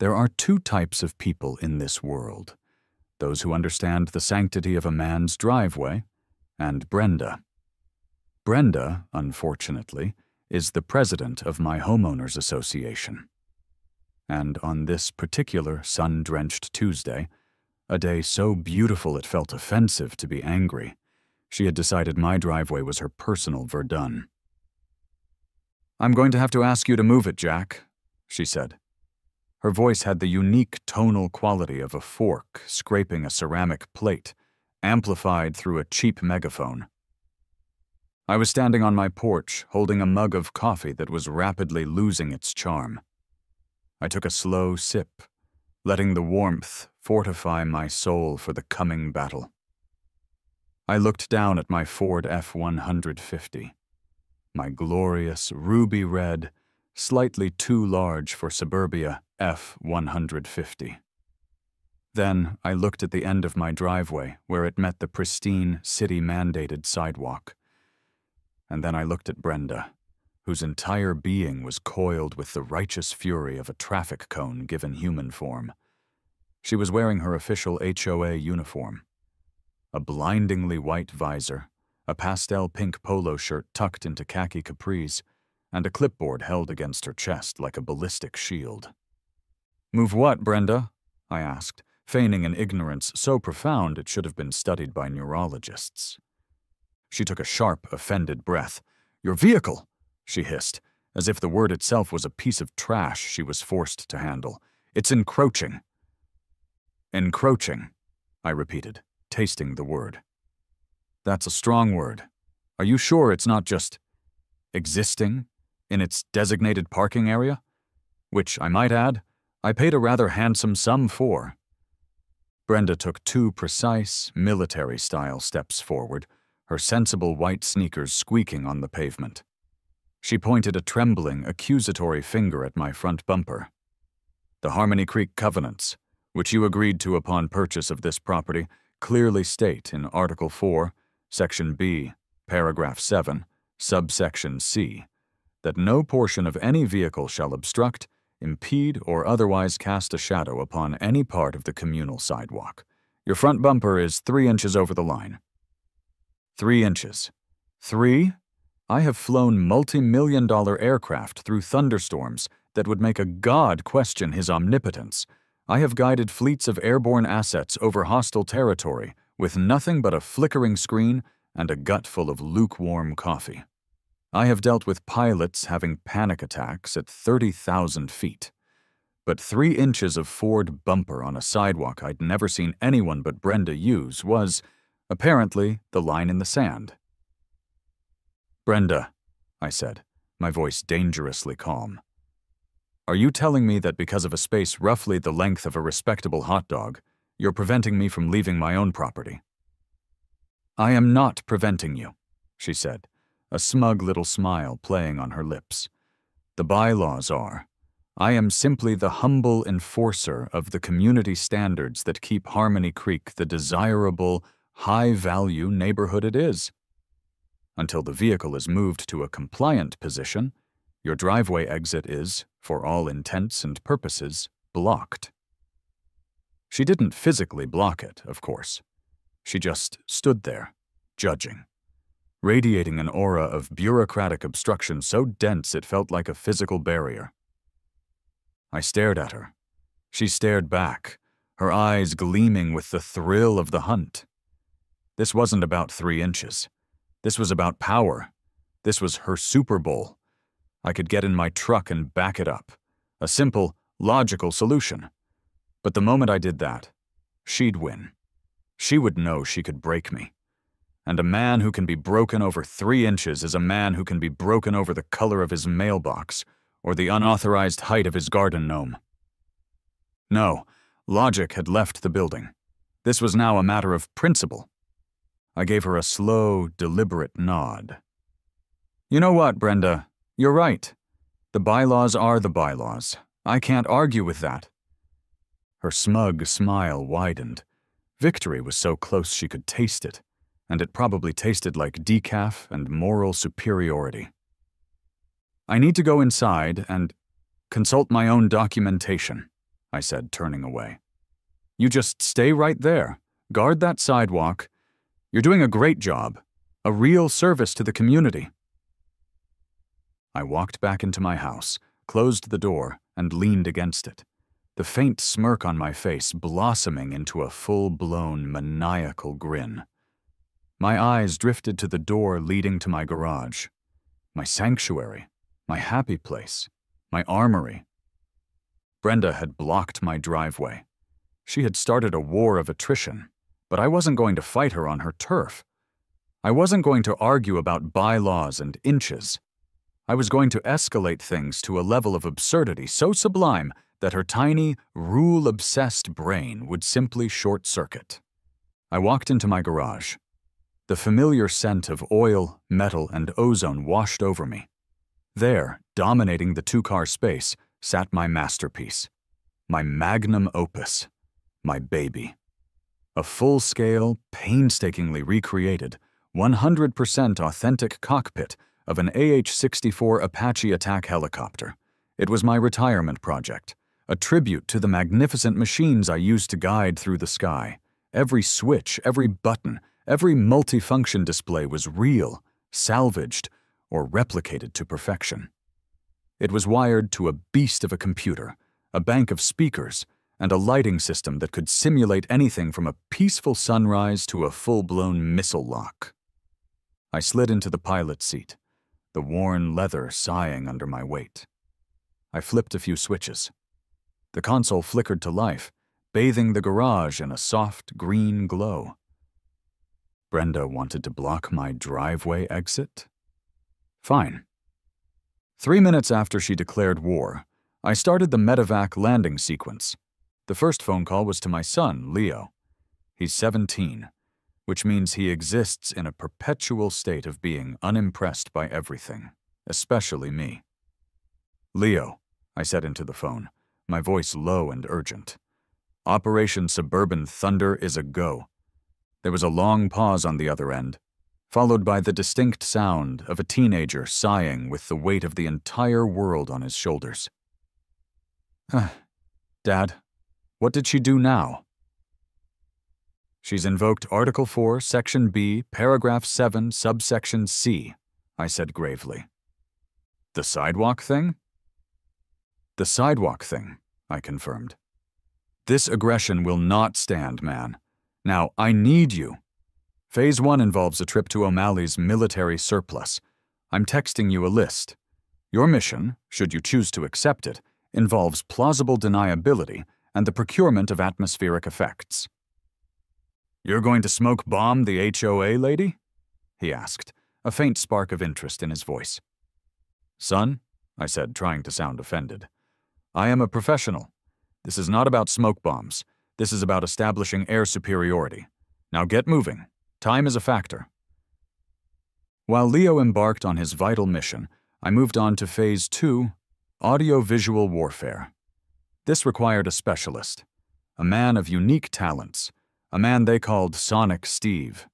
There are two types of people in this world: those who understand the sanctity of a man's driveway, and Brenda. Brenda, unfortunately, is the president of my homeowners association. And on this particular sun-drenched Tuesday, a day so beautiful it felt offensive to be angry, she had decided my driveway was her personal Verdun. "I'm going to have to ask you to move it, Jack," she said. Her voice had the unique tonal quality of a fork scraping a ceramic plate, amplified through a cheap megaphone. I was standing on my porch, holding a mug of coffee that was rapidly losing its charm. I took a slow sip, letting the warmth fortify my soul for the coming battle. I looked down at my Ford F-150, my glorious ruby red, slightly too large for suburbia F-150. Then I looked at the end of my driveway where it met the pristine, city-mandated sidewalk. And then I looked at Brenda, whose entire being was coiled with the righteous fury of a traffic cone given human form. She was wearing her official HOA uniform: a blindingly white visor, a pastel pink polo shirt tucked into khaki capris, and a clipboard held against her chest like a ballistic shield. "Move what, Brenda?" I asked, feigning an ignorance so profound it should have been studied by neurologists. She took a sharp, offended breath. "Your vehicle!" she hissed, as if the word itself was a piece of trash she was forced to handle. "It's encroaching." "Encroaching," I repeated, tasting the word. "That's a strong word. Are you sure it's not just existing in its designated parking area? Which, I might add, I paid a rather handsome sum for." Brenda took two precise, military-style steps forward, her sensible white sneakers squeaking on the pavement. She pointed a trembling, accusatory finger at my front bumper. "The Harmony Creek Covenants, which you agreed to upon purchase of this property, clearly state in Article 4, Section B, Paragraph 7, Subsection C, that no portion of any vehicle shall obstruct, impede, or otherwise cast a shadow upon any part of the communal sidewalk. Your front bumper is 3 inches over the line." 3 inches. 3? I have flown multi-million-dollar aircraft through thunderstorms that would make a god question his omnipotence. I have guided fleets of airborne assets over hostile territory with nothing but a flickering screen and a gut full of lukewarm coffee. I have dealt with pilots having panic attacks at 30,000 feet. But 3 inches of Ford bumper on a sidewalk I'd never seen anyone but Brenda use was, apparently, the line in the sand. "Brenda," I said, my voice dangerously calm, "are you telling me that because of a space roughly the length of a respectable hot dog, you're preventing me from leaving my own property?" "I am not preventing you," she said, a smug little smile playing on her lips. "The bylaws are. I am simply the humble enforcer of the community standards that keep Harmony Creek the desirable, high-value neighborhood it is. Until the vehicle is moved to a compliant position, your driveway exit is, for all intents and purposes, blocked." She didn't physically block it, of course. She just stood there, judging, radiating an aura of bureaucratic obstruction so dense it felt like a physical barrier. I stared at her. She stared back, her eyes gleaming with the thrill of the hunt. This wasn't about 3 inches. This was about power. This was her Super Bowl. I could get in my truck and back it up. A simple, logical solution. But the moment I did that, she'd win. She would know she could break me. And a man who can be broken over 3 inches is a man who can be broken over the color of his mailbox or the unauthorized height of his garden gnome. No, logic had left the building. This was now a matter of principle. I gave her a slow, deliberate nod. "You know what, Brenda? You're right. The bylaws are the bylaws. I can't argue with that." Her smug smile widened. Victory was so close she could taste it, and it probably tasted like decaf and moral superiority. "I need to go inside and consult my own documentation," I said, turning away. You just stay right there. Guard that sidewalk. You're doing a great job. A real service to the community. I walked back into my house, closed the door, and leaned against it, the faint smirk on my face blossoming into a full-blown maniacal grin. My eyes drifted to the door leading to my garage, my sanctuary, my happy place, my armory. Brenda had blocked my driveway. She had started a war of attrition, but I wasn't going to fight her on her turf. I wasn't going to argue about bylaws and inches. I was going to escalate things to a level of absurdity so sublime that her tiny, rule-obsessed brain would simply short-circuit. I walked into my garage. The familiar scent of oil, metal, and ozone washed over me. There, dominating the two-car space, sat my masterpiece, my magnum opus, my baby. A full-scale, painstakingly recreated, 100% authentic cockpit of an AH-64 Apache attack helicopter. It was my retirement project, a tribute to the magnificent machines I used to guide through the sky. Every switch, every button, every multifunction display was real, salvaged, or replicated to perfection. It was wired to a beast of a computer, a bank of speakers, and a lighting system that could simulate anything from a peaceful sunrise to a full-blown missile lock. I slid into the pilot's seat, the worn leather sighing under my weight. I flipped a few switches. The console flickered to life, bathing the garage in a soft green glow. Brenda wanted to block my driveway exit? Fine. 3 minutes after she declared war, I started the Medevac landing sequence. The first phone call was to my son, Leo. He's 17, which means he exists in a perpetual state of being unimpressed by everything, especially me. Leo, I said into the phone, my voice low and urgent. Operation Suburban Thunder is a go. There was a long pause on the other end, followed by the distinct sound of a teenager sighing with the weight of the entire world on his shoulders. Dad, what did she do now? She's invoked Article 4, Section B, Paragraph 7, Subsection C, I said gravely. The sidewalk thing? The sidewalk thing, I confirmed. This aggression will not stand, man. Now, I need you. Phase 1 involves a trip to O'Malley's military surplus. I'm texting you a list. Your mission, should you choose to accept it, involves plausible deniability and the procurement of atmospheric effects. You're going to smoke bomb the HOA, lady? He asked, a faint spark of interest in his voice. Son, I said, trying to sound offended, I am a professional. This is not about smoke bombs. This is about establishing air superiority. Now get moving. Time is a factor. While Leo embarked on his vital mission, I moved on to Phase 2, audio-visual warfare. This required a specialist, a man of unique talents, a man they called Sonic Steve.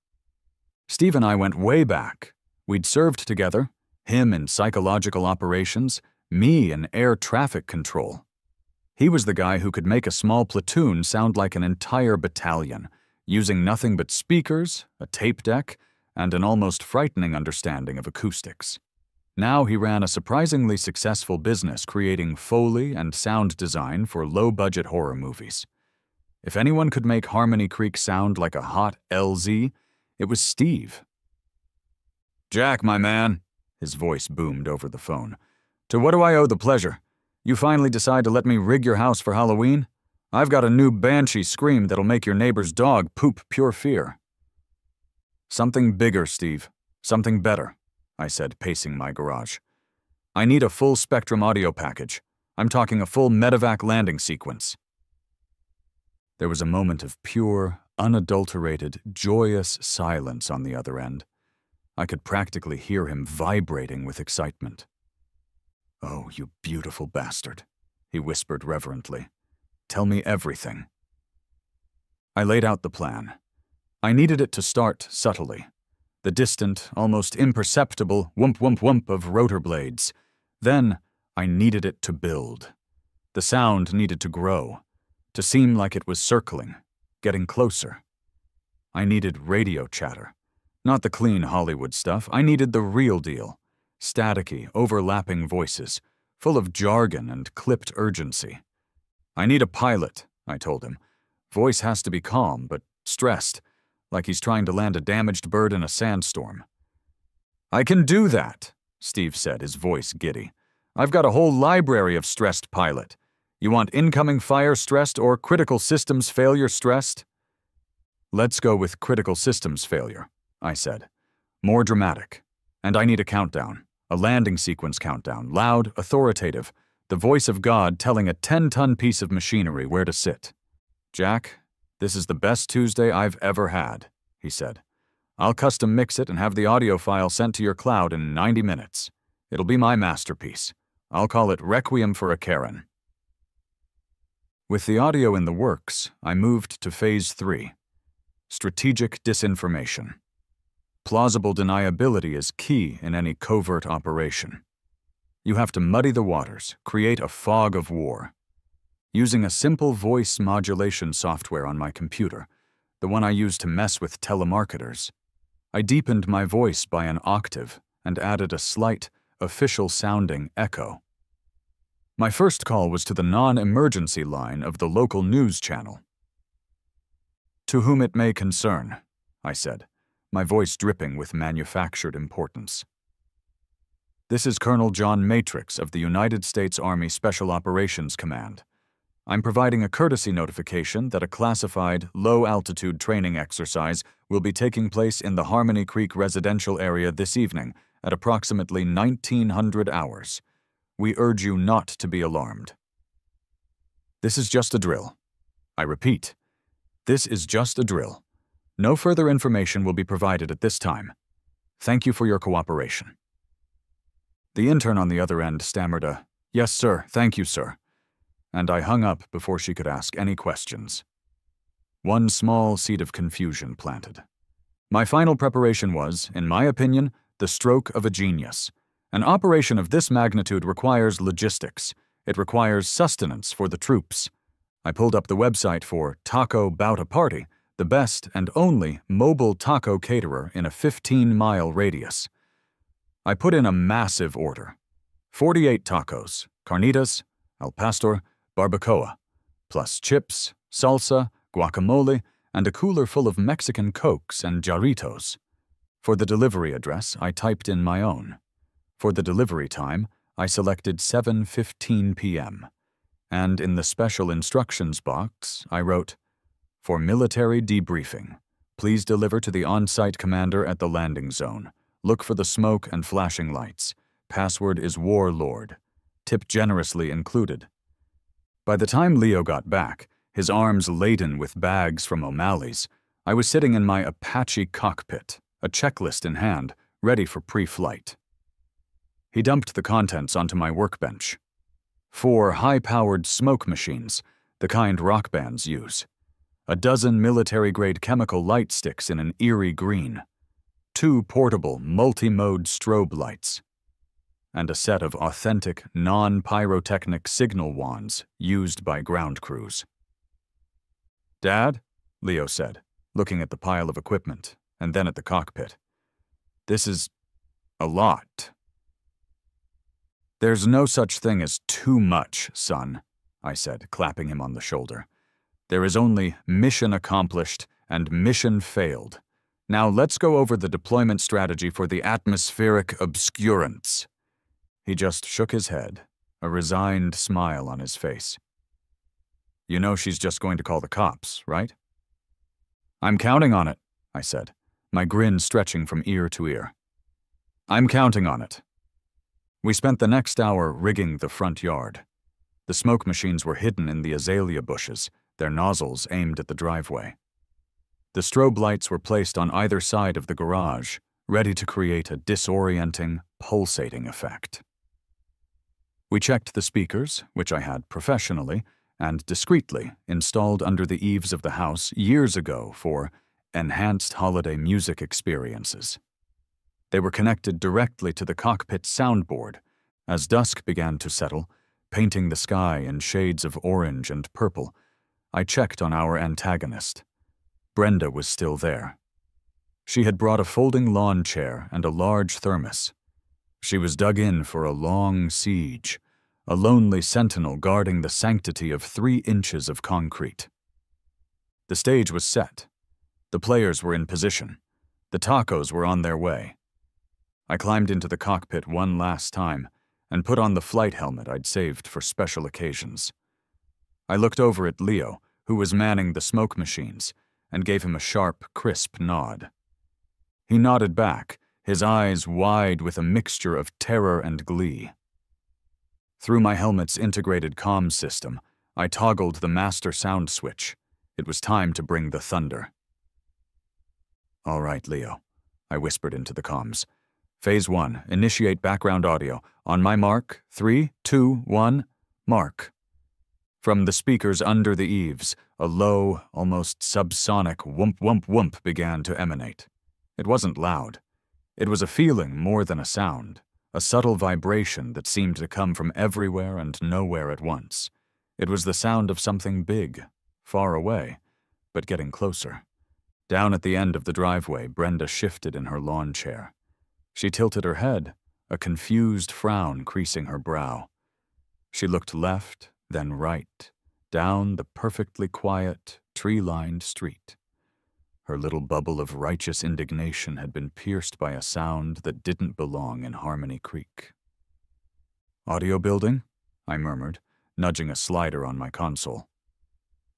Steve and I went way back. We'd served together, him in psychological operations, me in air traffic control. He was the guy who could make a small platoon sound like an entire battalion, using nothing but speakers, a tape deck, and an almost frightening understanding of acoustics. Now he ran a surprisingly successful business creating Foley and sound design for low-budget horror movies. If anyone could make Harmony Creek sound like a hot LZ, it was Steve. Jack, my man, his voice boomed over the phone. To what do I owe the pleasure? You finally decide to let me rig your house for Halloween? I've got a new banshee scream that'll make your neighbor's dog poop pure fear. Something bigger, Steve. Something better, I said, pacing my garage. I need a full-spectrum audio package. I'm talking a full Medevac landing sequence. There was a moment of pure, unadulterated, joyous silence on the other end. I could practically hear him vibrating with excitement. Oh, you beautiful bastard, he whispered reverently. Tell me everything. I laid out the plan. I needed it to start subtly. The distant, almost imperceptible whoomp-whoomp-whoomp of rotor blades. Then, I needed it to build. The sound needed to grow. to seem like it was circling, getting closer. I needed radio chatter. Not the clean Hollywood stuff. I needed the real deal. Staticky, overlapping voices, full of jargon and clipped urgency. I need a pilot, I told him. Voice has to be calm, but stressed, like he's trying to land a damaged bird in a sandstorm. I can do that, Steve said, his voice giddy. I've got a whole library of stressed pilot. You want incoming fire stressed or critical systems failure stressed? Let's go with critical systems failure, I said. More dramatic. And I need a countdown. A landing sequence countdown, loud, authoritative, the voice of God telling a 10-ton piece of machinery where to sit. Jack, this is the best Tuesday I've ever had, he said. I'll custom mix it and have the audio file sent to your cloud in 90 minutes. It'll be my masterpiece. I'll call it Requiem for a Karen. With the audio in the works, I moved to Phase 3. Strategic disinformation. Plausible deniability is key in any covert operation. You have to muddy the waters, create a fog of war. Using a simple voice modulation software on my computer, the one I use to mess with telemarketers, I deepened my voice by an octave and added a slight, official-sounding echo. My first call was to the non-emergency line of the local news channel. To whom it may concern, I said, my voice dripping with manufactured importance. This is Colonel John Matrix of the United States Army Special Operations Command. I'm providing a courtesy notification that a classified, low-altitude training exercise will be taking place in the Harmony Creek residential area this evening at approximately 1900 hours. We urge you not to be alarmed. This is just a drill. I repeat, this is just a drill. No further information will be provided at this time. Thank you for your cooperation. The intern on the other end stammered a, "Yes, sir, thank you, sir," and I hung up before she could ask any questions. One small seed of confusion planted. My final preparation was, in my opinion, the stroke of a genius. An operation of this magnitude requires logistics. It requires sustenance for the troops. I pulled up the website for Taco Bout a Party, the best and only mobile taco caterer in a 15-mile radius. I put in a massive order. 48 tacos, carnitas, al pastor, barbacoa, plus chips, salsa, guacamole, and a cooler full of Mexican Cokes and Jarritos. For the delivery address, I typed in my own. For the delivery time, I selected 7:15 p.m. And in the special instructions box, I wrote, "For military debriefing, please deliver to the on-site commander at the landing zone. Look for the smoke and flashing lights. Password is Warlord. Tip generously included." By the time Leo got back, his arms laden with bags from O'Malley's, I was sitting in my Apache cockpit, a checklist in hand, ready for pre-flight. He dumped the contents onto my workbench. 4 high-powered smoke machines, the kind rock bands use. A dozen military-grade chemical light sticks in an eerie green. 2 portable, multi-mode strobe lights. And a set of authentic, non-pyrotechnic signal wands used by ground crews. "Dad," Leo said, looking at the pile of equipment, and then at the cockpit. "This is a lot." "There's no such thing as too much, son," I said, clapping him on the shoulder. "There is only mission accomplished and mission failed. Now let's go over the deployment strategy for the atmospheric obscurants." He just shook his head, a resigned smile on his face. "You know she's just going to call the cops, right?" "I'm counting on it," I said, my grin stretching from ear to ear. "I'm counting on it." We spent the next hour rigging the front yard. The smoke machines were hidden in the azalea bushes, their nozzles aimed at the driveway. The strobe lights were placed on either side of the garage, ready to create a disorienting, pulsating effect. We checked the speakers, which I had professionally and discreetly installed under the eaves of the house years ago for enhanced holiday music experiences. They were connected directly to the cockpit soundboard as dusk began to settle, painting the sky in shades of orange and purple. I checked on our antagonist. Brenda was still there. She had brought a folding lawn chair and a large thermos. She was dug in for a long siege, a lonely sentinel guarding the sanctity of 3 inches of concrete. The stage was set. The players were in position. The tacos were on their way. I climbed into the cockpit one last time and put on the flight helmet I'd saved for special occasions. I looked over at Leo, who was manning the smoke machines, and gave him a sharp, crisp nod. He nodded back, his eyes wide with a mixture of terror and glee. Through my helmet's integrated comms system, I toggled the master sound switch. It was time to bring the thunder. "All right, Leo," I whispered into the comms. "Phase 1, initiate background audio. On my mark, 3, 2, 1, mark." From the speakers under the eaves, a low, almost subsonic whoomp whoomp whoomp began to emanate. It wasn't loud. It was a feeling more than a sound, a subtle vibration that seemed to come from everywhere and nowhere at once. It was the sound of something big, far away, but getting closer. Down at the end of the driveway, Brenda shifted in her lawn chair. She tilted her head, a confused frown creasing her brow. She looked left, then right, down the perfectly quiet, tree-lined street. Her little bubble of righteous indignation had been pierced by a sound that didn't belong in Harmony Creek. "Audio building?" I murmured, nudging a slider on my console.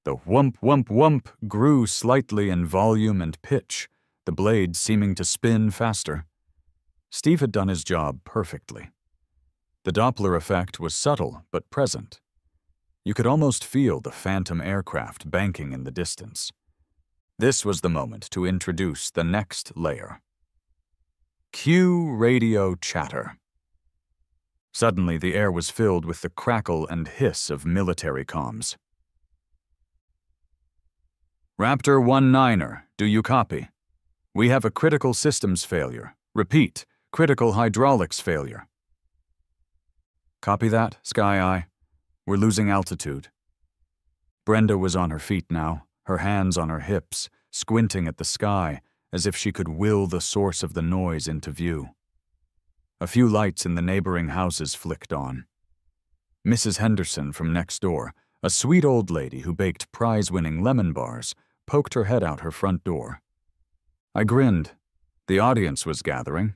The whump, whump, whump grew slightly in volume and pitch, the blades seeming to spin faster. Steve had done his job perfectly. The Doppler effect was subtle but present. You could almost feel the phantom aircraft banking in the distance. This was the moment to introduce the next layer. Cue radio chatter. Suddenly, the air was filled with the crackle and hiss of military comms. "Raptor 19er, do you copy? We have a critical systems failure. Repeat, critical hydraulics failure." "Copy that, Sky Eye. We're losing altitude." Brenda was on her feet now, her hands on her hips, squinting at the sky as if she could will the source of the noise into view. A few lights in the neighboring houses flicked on. Mrs. Henderson from next door, a sweet old lady who baked prize-winning lemon bars, poked her head out her front door. I grinned. The audience was gathering.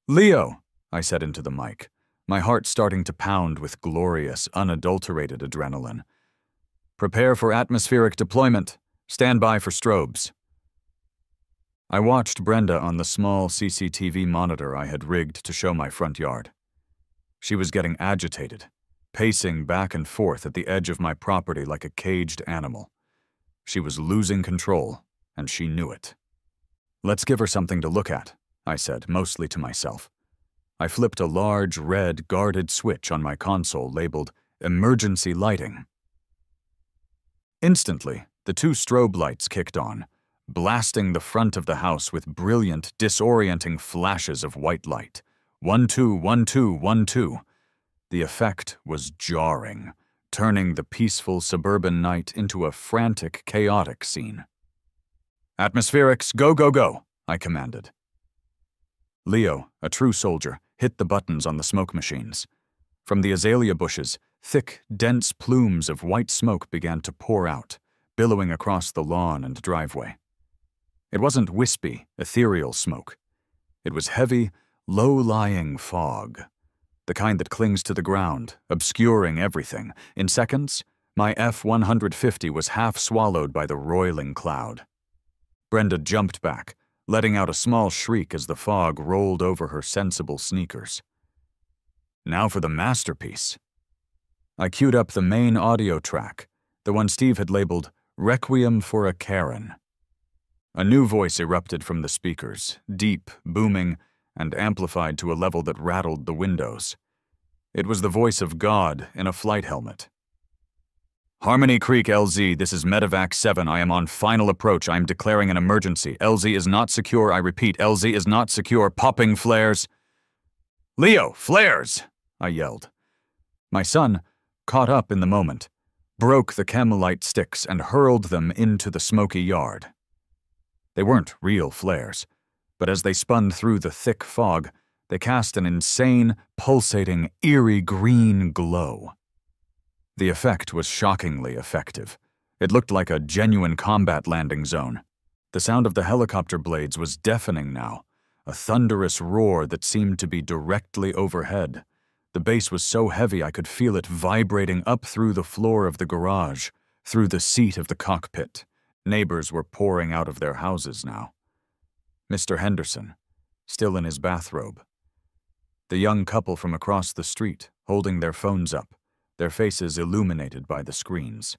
"Leo," I said into the mic, my heart starting to pound with glorious, unadulterated adrenaline. "Prepare for atmospheric deployment. Stand by for strobes." I watched Brenda on the small CCTV monitor I had rigged to show my front yard. She was getting agitated, pacing back and forth at the edge of my property like a caged animal. She was losing control, and she knew it. "Let's give her something to look at," I said, mostly to myself. I flipped a large, red, guarded switch on my console labeled Emergency Lighting. Instantly, the 2 strobe lights kicked on, blasting the front of the house with brilliant, disorienting flashes of white light. 1, 2, 1, 2, 1, 2. The effect was jarring, turning the peaceful suburban night into a frantic, chaotic scene. "Atmospherics, go, go, go," I commanded. Leo, a true soldier, hit the buttons on the smoke machines. From the azalea bushes, thick, dense plumes of white smoke began to pour out, billowing across the lawn and driveway. It wasn't wispy, ethereal smoke. It was heavy, low-lying fog, the kind that clings to the ground, obscuring everything. In seconds, my F-150 was half swallowed by the roiling cloud. Brenda jumped back, letting out a small shriek as the fog rolled over her sensible sneakers. Now for the masterpiece. I queued up the main audio track, the one Steve had labeled Requiem for a Karen. A new voice erupted from the speakers, deep, booming, and amplified to a level that rattled the windows. It was the voice of God in a flight helmet. "Harmony Creek, LZ, this is Medevac 7. I am on final approach. I am declaring an emergency. LZ is not secure. I repeat, LZ is not secure. Popping flares." "Leo, flares!" I yelled. My son caught up in the moment. broke the chemolyte sticks and hurled them into the smoky yard. They weren't real flares, but as they spun through the thick fog, they cast an insane, pulsating, eerie green glow. The effect was shockingly effective. It looked like a genuine combat landing zone. The sound of the helicopter blades was deafening now, a thunderous roar that seemed to be directly overhead. The bass was so heavy I could feel it vibrating up through the floor of the garage, through the seat of the cockpit. Neighbors were pouring out of their houses now. Mr. Henderson, still in his bathrobe. The young couple from across the street, holding their phones up, their faces illuminated by the screens.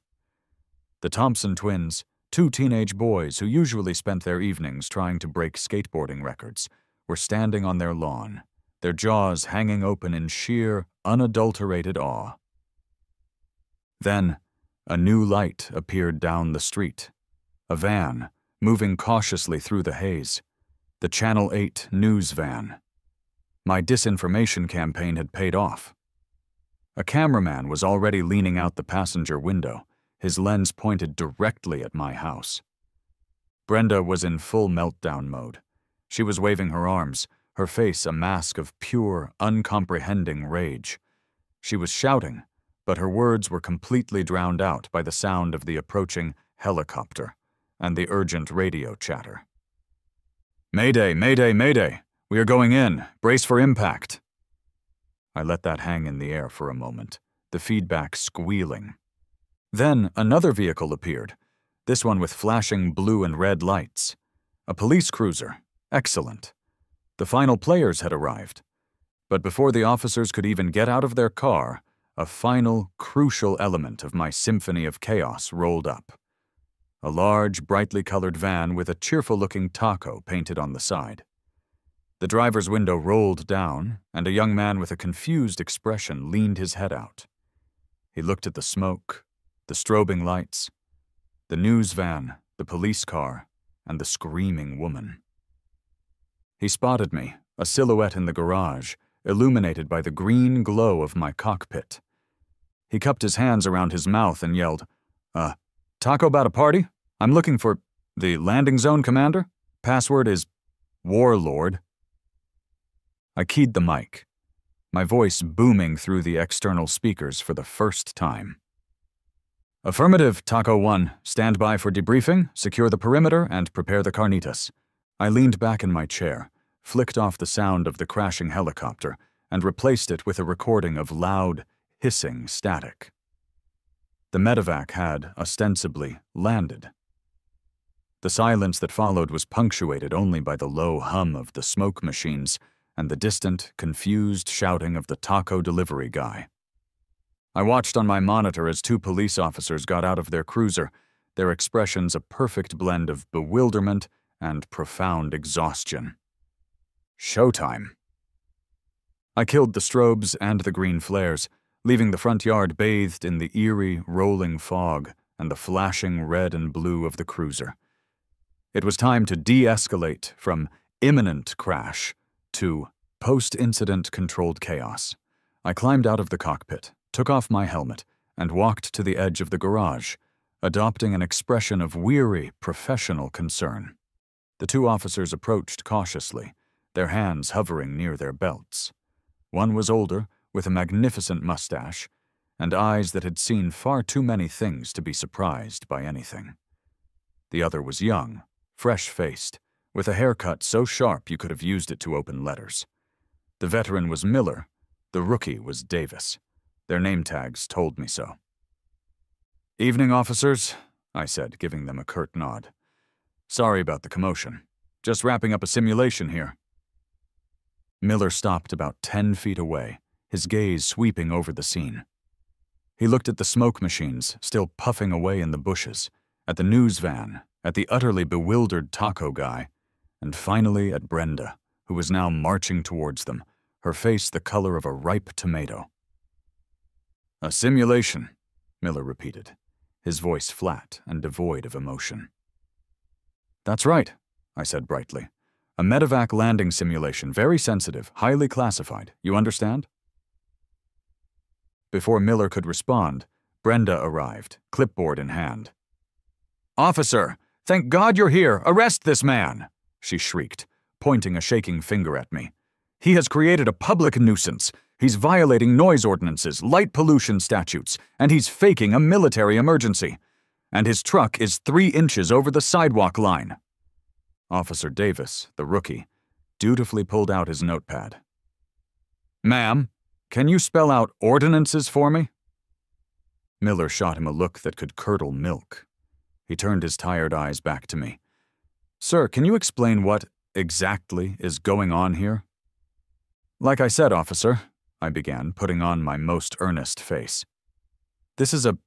The Thompson twins, two teenage boys who usually spent their evenings trying to break skateboarding records, were standing on their lawn, their jaws hanging open in sheer, unadulterated awe. Then, a new light appeared down the street. A van, moving cautiously through the haze. The Channel 8 news van. My disinformation campaign had paid off. A cameraman was already leaning out the passenger window, his lens pointed directly at my house. Brenda was in full meltdown mode. She was waving her arms, her face a mask of pure, uncomprehending rage. She was shouting, but her words were completely drowned out by the sound of the approaching helicopter and the urgent radio chatter. "Mayday, mayday, mayday! We are going in. Brace for impact." I let that hang in the air for a moment, the feedback squealing. Then another vehicle appeared, this one with flashing blue and red lights. A police cruiser. Excellent. The final players had arrived. But before the officers could even get out of their car, a final, crucial element of my symphony of chaos rolled up. A large, brightly colored van with a cheerful-looking taco painted on the side. The driver's window rolled down, and a young man with a confused expression leaned his head out. He looked at the smoke, the strobing lights, the news van, the police car, and the screaming woman. He spotted me, a silhouette in the garage, illuminated by the green glow of my cockpit. He cupped his hands around his mouth and yelled, "Taco about a party? I'm looking for the landing zone commander. Password is Warlord." I keyed the mic, my voice booming through the external speakers for the first time. "Affirmative, Taco 1. Stand by for debriefing, secure the perimeter, and prepare the carnitas." I leaned back in my chair, flicked off the sound of the crashing helicopter, and replaced it with a recording of loud, hissing static. The Medevac had, ostensibly, landed. The silence that followed was punctuated only by the low hum of the smoke machines and the distant, confused shouting of the taco delivery guy. I watched on my monitor as two police officers got out of their cruiser, their expressions a perfect blend of bewilderment and profound exhaustion. Showtime. I killed the strobes and the green flares, leaving the front yard bathed in the eerie, rolling fog and the flashing red and blue of the cruiser. It was time to de-escalate from imminent crash to post-incident controlled chaos. I climbed out of the cockpit, took off my helmet, and walked to the edge of the garage, adopting an expression of weary, professional concern. The two officers approached cautiously, their hands hovering near their belts. One was older, with a magnificent mustache, and eyes that had seen far too many things to be surprised by anything. The other was young, fresh-faced, with a haircut so sharp you could have used it to open letters. The veteran was Miller, the rookie was Davis. Their name tags told me so. "Evening, officers," I said, giving them a curt nod. "Sorry about the commotion. Just wrapping up a simulation here." Miller stopped about 10 feet away, his gaze sweeping over the scene. He looked at the smoke machines, still puffing away in the bushes, at the news van, at the utterly bewildered taco guy, and finally at Brenda, who was now marching towards them, her face the color of a ripe tomato. "A simulation," Miller repeated, his voice flat and devoid of emotion. "That's right," I said brightly. "A Medevac landing simulation, very sensitive, highly classified. You understand?" Before Miller could respond, Brenda arrived, clipboard in hand. "Officer, thank God you're here! Arrest this man!" she shrieked, pointing a shaking finger at me. "He has created a public nuisance. He's violating noise ordinances, light pollution statutes, and he's faking a military emergency. And his truck is 3 inches over the sidewalk line." Officer Davis, the rookie, dutifully pulled out his notepad. "Ma'am, can you spell out ordinances for me?" Miller shot him a look that could curdle milk. He turned his tired eyes back to me. "Sir, can you explain what exactly is going on here?" "Like I said, officer," I began, putting on my most earnest face. "This is a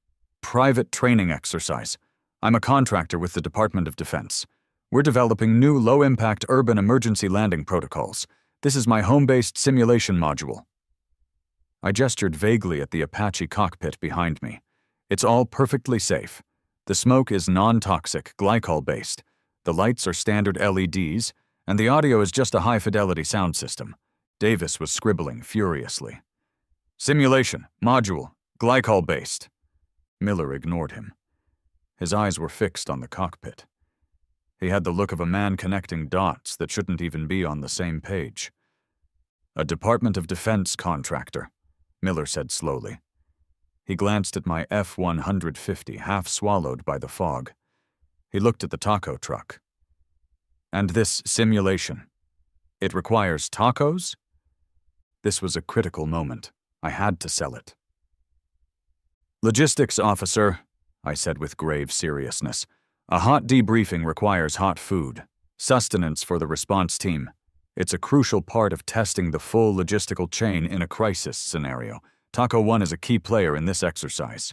private training exercise. I'm a contractor with the Department of Defense. We're developing new low-impact urban emergency landing protocols. This is my home-based simulation module." I gestured vaguely at the Apache cockpit behind me. "It's all perfectly safe. The smoke is non-toxic, glycol-based. The lights are standard LEDs, and the audio is just a high-fidelity sound system." Davis was scribbling furiously. "Simulation, module, glycol-based." Miller ignored him. His eyes were fixed on the cockpit. He had the look of a man connecting dots that shouldn't even be on the same page. "A Department of Defense contractor," Miller said slowly. He glanced at my F-150, half swallowed by the fog. He looked at the taco truck. "And this simulation, it requires tacos?" This was a critical moment. I had to sell it. "Logistics officer," I said with grave seriousness. "A hot debriefing requires hot food, sustenance for the response team. It's a crucial part of testing the full logistical chain in a crisis scenario. Taco 1 is a key player in this exercise."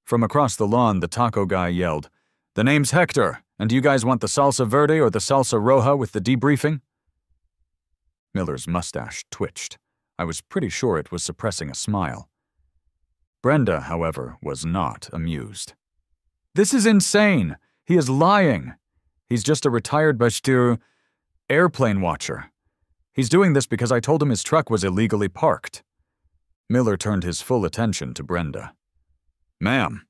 From across the lawn, the taco guy yelled, "The name's Hector, and do you guys want the salsa verde or the salsa roja with the debriefing?" Miller's mustache twitched. I was pretty sure it was suppressing a smile. Brenda, however, was not amused. "This is insane! He is lying! He's just a retired Bashtir airplane watcher. He's doing this because I told him his truck was illegally parked." Miller turned his full attention to Brenda. "Ma'am,"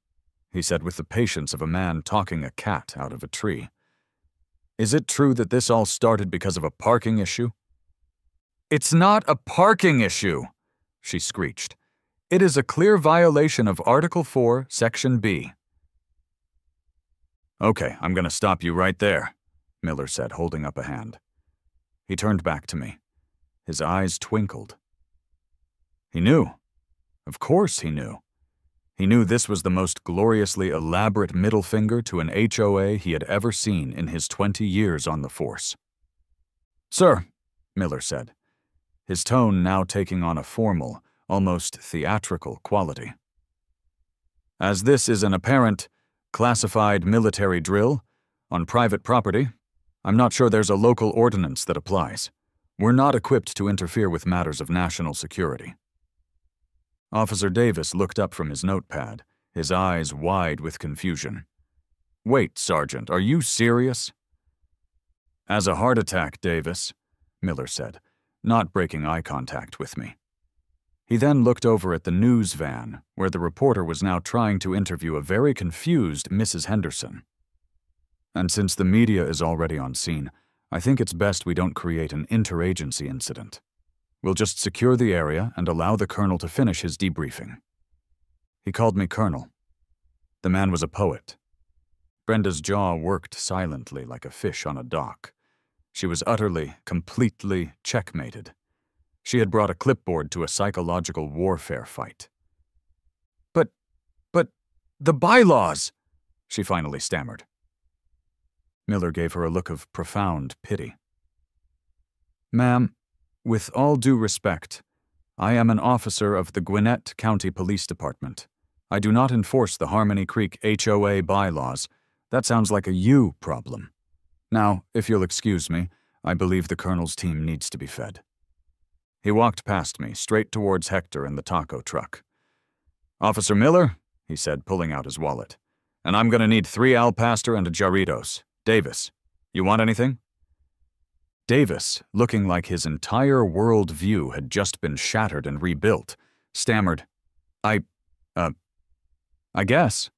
he said with the patience of a man talking a cat out of a tree, "is it true that this all started because of a parking issue?" "It's not a parking issue," she screeched. "It is a clear violation of Article 4, Section B." "Okay, I'm going to stop you right there," Miller said, holding up a hand. He turned back to me. His eyes twinkled. He knew. Of course he knew. He knew this was the most gloriously elaborate middle finger to an HOA he had ever seen in his 20 years on the force. "Sir," Miller said, his tone now taking on a formal, almost theatrical quality. "As this is an apparent, classified military drill on private property, I'm not sure there's a local ordinance that applies. We're not equipped to interfere with matters of national security." Officer Davis looked up from his notepad, his eyes wide with confusion. "Wait, Sergeant, are you serious?" "As a heart attack, Davis," Miller said, not breaking eye contact with me. He then looked over at the news van, where the reporter was now trying to interview a very confused Mrs. Henderson. "And since the media is already on scene, I think it's best we don't create an interagency incident. We'll just secure the area and allow the colonel to finish his debriefing." He called me Colonel. The man was a poet. Brenda's jaw worked silently like a fish on a dock. She was utterly, completely checkmated. She had brought a clipboard to a psychological warfare fight. But, the bylaws," she finally stammered. Miller gave her a look of profound pity. "Ma'am, with all due respect, I am an officer of the Gwinnett County Police Department. I do not enforce the Harmony Creek HOA bylaws. That sounds like a you problem. Now, if you'll excuse me, I believe the colonel's team needs to be fed." He walked past me, straight towards Hector and the taco truck. "Officer Miller," he said, pulling out his wallet, "and I'm going to need 3 al pastor and a Jarritos. Davis, you want anything?" Davis, looking like his entire world view had just been shattered and rebuilt, stammered, I guess.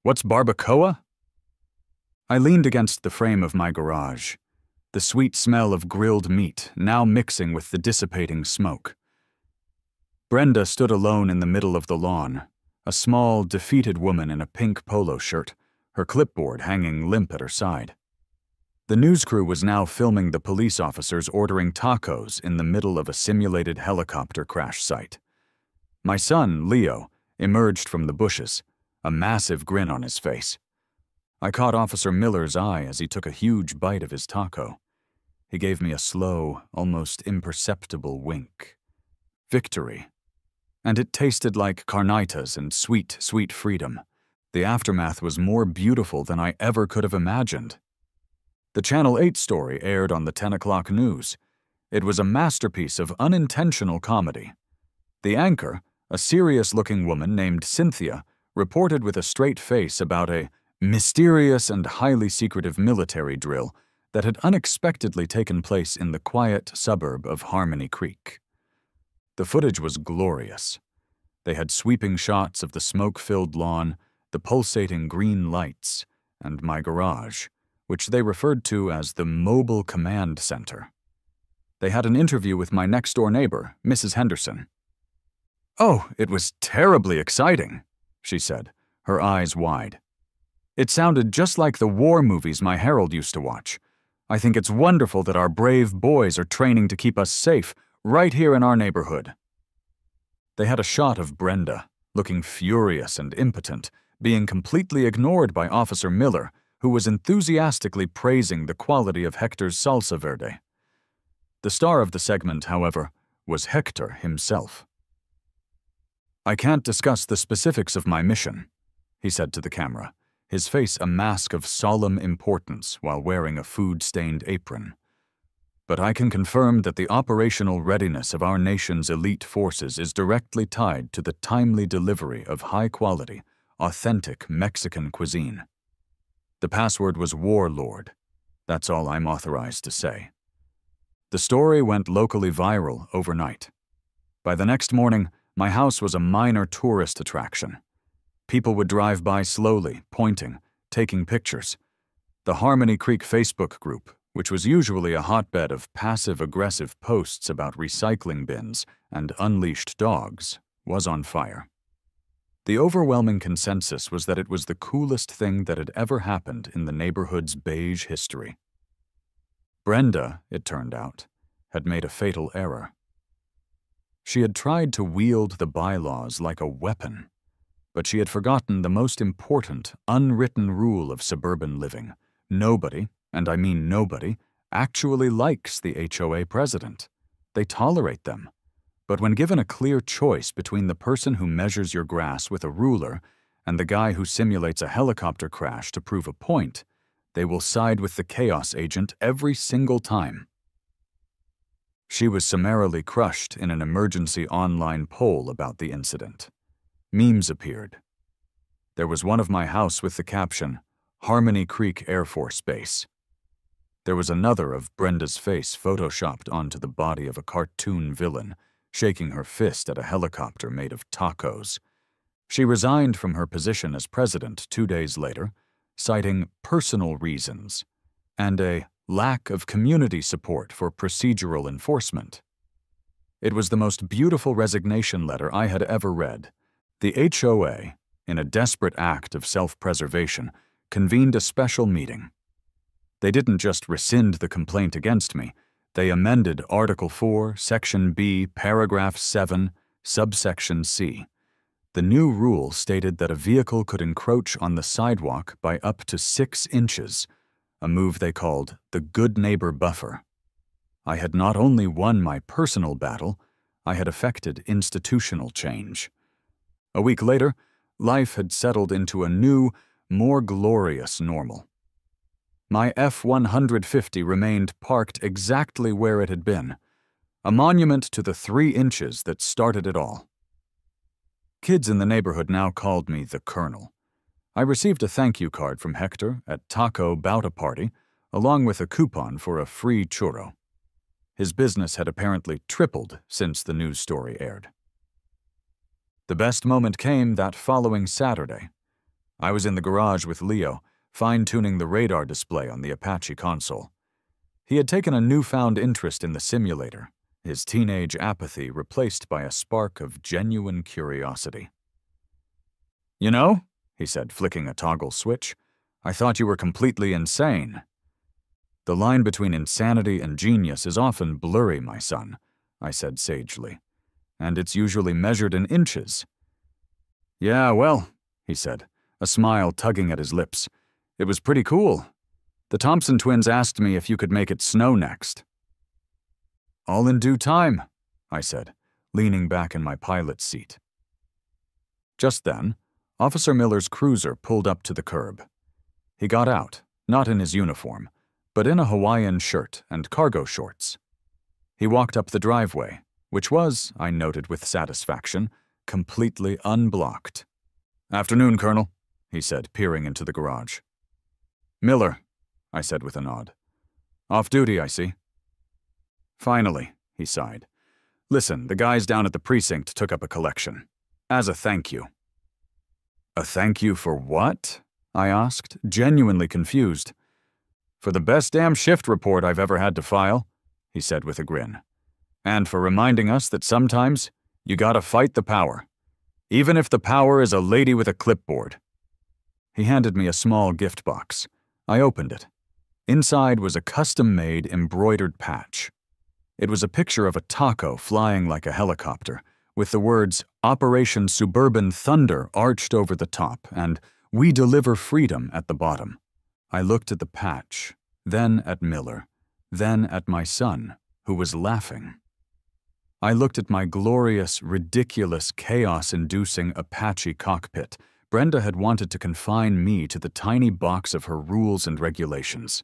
What's barbacoa? I leaned against the frame of my garage, the sweet smell of grilled meat now mixing with the dissipating smoke. Brenda stood alone in the middle of the lawn, a small, defeated woman in a pink polo shirt, her clipboard hanging limp at her side. The news crew was now filming the police officers ordering tacos in the middle of a simulated helicopter crash site. My son, Leo, emerged from the bushes, a massive grin on his face. I caught Officer Miller's eye as he took a huge bite of his taco. He gave me a slow, almost imperceptible wink. Victory. And it tasted like carnitas and sweet, sweet freedom. The aftermath was more beautiful than I ever could have imagined. The Channel 8 story aired on the 10 o'clock news. It was a masterpiece of unintentional comedy. The anchor, a serious-looking woman named Cynthia, reported with a straight face about a mysterious and highly secretive military drill that had unexpectedly taken place in the quiet suburb of Harmony Creek. The footage was glorious. They had sweeping shots of the smoke-filled lawn, the pulsating green lights, and my garage, which they referred to as the Mobile Command Center. They had an interview with my next-door neighbor, Mrs. Henderson. "Oh, it was terribly exciting," she said, her eyes wide. "It sounded just like the war movies my Harold used to watch. I think it's wonderful that our brave boys are training to keep us safe right here in our neighborhood." They had a shot of Brenda, looking furious and impotent, being completely ignored by Officer Miller, who was enthusiastically praising the quality of Hector's salsa verde. The star of the segment, however, was Hector himself. "I can't discuss the specifics of my mission," he said to the camera, his face a mask of solemn importance while wearing a food-stained apron. "But I can confirm that the operational readiness of our nation's elite forces is directly tied to the timely delivery of high-quality, authentic Mexican cuisine." The password was Warlord. That's all I'm authorized to say. The story went locally viral overnight. By the next morning, my house was a minor tourist attraction. People would drive by slowly, pointing, taking pictures. The Harmony Creek Facebook group, which was usually a hotbed of passive-aggressive posts about recycling bins and unleashed dogs, was on fire. The overwhelming consensus was that it was the coolest thing that had ever happened in the neighborhood's beige history. Brenda, it turned out, had made a fatal error. She had tried to wield the bylaws like a weapon, but she had forgotten the most important, unwritten rule of suburban living. Nobody, and I mean nobody, actually likes the HOA president. They tolerate them. But when given a clear choice between the person who measures your grass with a ruler and the guy who simulates a helicopter crash to prove a point, they will side with the chaos agent every single time. She was summarily crushed in an emergency online poll about the incident. Memes appeared. There was one of my house with the caption, "Harmony Creek Air Force Base." There was another of Brenda's face photoshopped onto the body of a cartoon villain, shaking her fist at a helicopter made of tacos. She resigned from her position as president 2 days later, citing personal reasons and a lack of community support for procedural enforcement. It was the most beautiful resignation letter I had ever read. The HOA, in a desperate act of self-preservation, convened a special meeting. They didn't just rescind the complaint against me, they amended Article 4, Section B, Paragraph 7, Subsection C. The new rule stated that a vehicle could encroach on the sidewalk by up to 6 inches, a move they called the Good Neighbor Buffer. I had not only won my personal battle, I had effected institutional change. A week later, life had settled into a new, more glorious normal. My F-150 remained parked exactly where it had been, a monument to the 3 inches that started it all. Kids in the neighborhood now called me the Colonel. I received a thank you card from Hector at Taco Bauta Party, along with a coupon for a free churro. His business had apparently tripled since the news story aired. The best moment came that following Saturday. I was in the garage with Leo, fine-tuning the radar display on the Apache console. He had taken a newfound interest in the simulator, his teenage apathy replaced by a spark of genuine curiosity. "You know," he said, flicking a toggle switch, "I thought you were completely insane." "The line between insanity and genius is often blurry, my son," I said sagely, "and it's usually measured in inches." "Yeah, well," he said, a smile tugging at his lips, "it was pretty cool. The Thompson twins asked me if you could make it snow next." "All in due time," I said, leaning back in my pilot's seat. Just then, Officer Miller's cruiser pulled up to the curb. He got out, not in his uniform, but in a Hawaiian shirt and cargo shorts. He walked up the driveway, which was, I noted with satisfaction, completely unblocked. "Afternoon, Colonel," he said, peering into the garage. "Miller," I said with a nod. "Off duty, I see." "Finally," he sighed. "Listen, the guys down at the precinct took up a collection. As a thank you." "A thank you for what?" I asked, genuinely confused. "For the best damn shift report I've ever had to file," he said with a grin. "And for reminding us that sometimes you gotta fight the power, even if the power is a lady with a clipboard." He handed me a small gift box. I opened it. Inside was a custom-made embroidered patch. It was a picture of a taco flying like a helicopter, with the words "Operation Suburban Thunder" arched over the top and "We Deliver Freedom" at the bottom. I looked at the patch, then at Miller, then at my son, who was laughing. I looked at my glorious, ridiculous, chaos-inducing Apache cockpit. Brenda had wanted to confine me to the tiny box of her rules and regulations.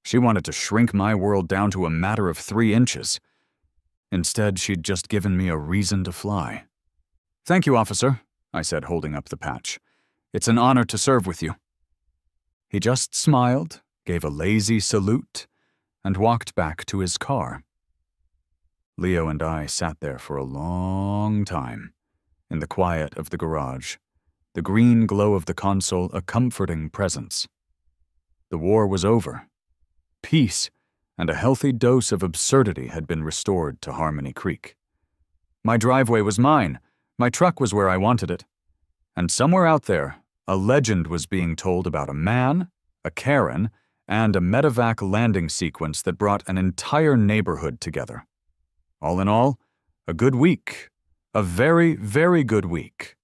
She wanted to shrink my world down to a matter of 3 inches. Instead, she'd just given me a reason to fly. "Thank you, officer," I said, holding up the patch. "It's an honor to serve with you." He just smiled, gave a lazy salute, and walked back to his car. Leo and I sat there for a long time, in the quiet of the garage, the green glow of the console a comforting presence. The war was over. Peace and a healthy dose of absurdity had been restored to Harmony Creek. My driveway was mine. My truck was where I wanted it. And somewhere out there, a legend was being told about a man, a Karen, and a Medevac landing sequence that brought an entire neighborhood together. All in all, a good week. A very, very good week.